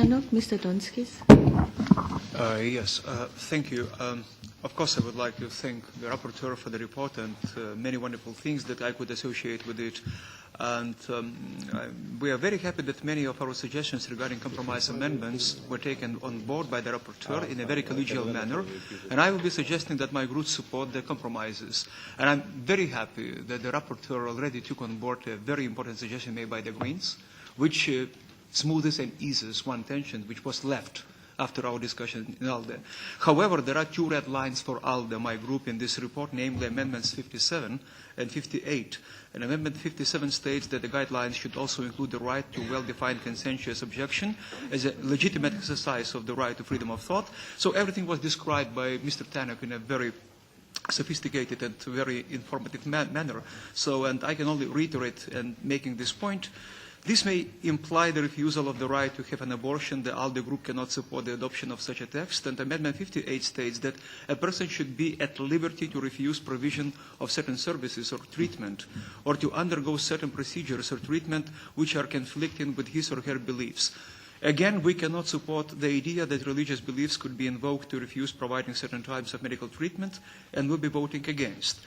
Mr. Donskis. Yes, thank you. Of course, I would like to thank the rapporteur for the report and many wonderful things that I could associate with it. And we are very happy that many of our suggestions regarding compromise amendments were taken on board by the rapporteur in a very collegial manner. And I will be suggesting that my group support the compromises. And I'm very happy that the rapporteur already took on board a very important suggestion made by the Greens, which smoothes and eases one tension which was left after our discussion in ALDE. However, there are two red lines for ALDE, my group, in this report, namely Amendments 57 and 58. And Amendment 57 states that the guidelines should also include the right to well-defined consensuous objection as a legitimate exercise of the right to freedom of thought. So everything was described by Mr. Tannock in a very sophisticated and very informative manner. So, and I can only reiterate and making this point. This may imply the refusal of the right to have an abortion. The ALDE group cannot support the adoption of such a text. And Amendment 58 states that a person should be at liberty to refuse provision of certain services or treatment, or to undergo certain procedures or treatment which are conflicting with his or her beliefs. Again, we cannot support the idea that religious beliefs could be invoked to refuse providing certain types of medical treatment, and will be voting against.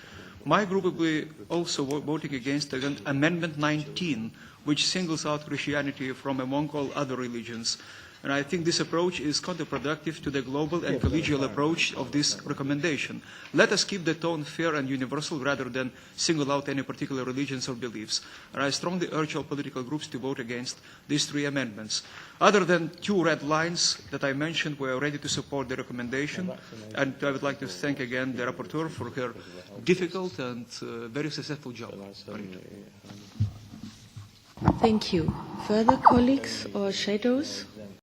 My group will be also voting against Amendment 19, which singles out Christianity from among all other religions. And I think this approach is counterproductive to the global and collegial approach of this recommendation. Let us keep the tone fair and universal rather than single out any particular religions or beliefs. And I strongly urge all political groups to vote against these three amendments. Other than two red lines that I mentioned, we are ready to support the recommendation. And I would like to thank again the rapporteur for her difficult and very successful job. Thank you. Further colleagues or shadows?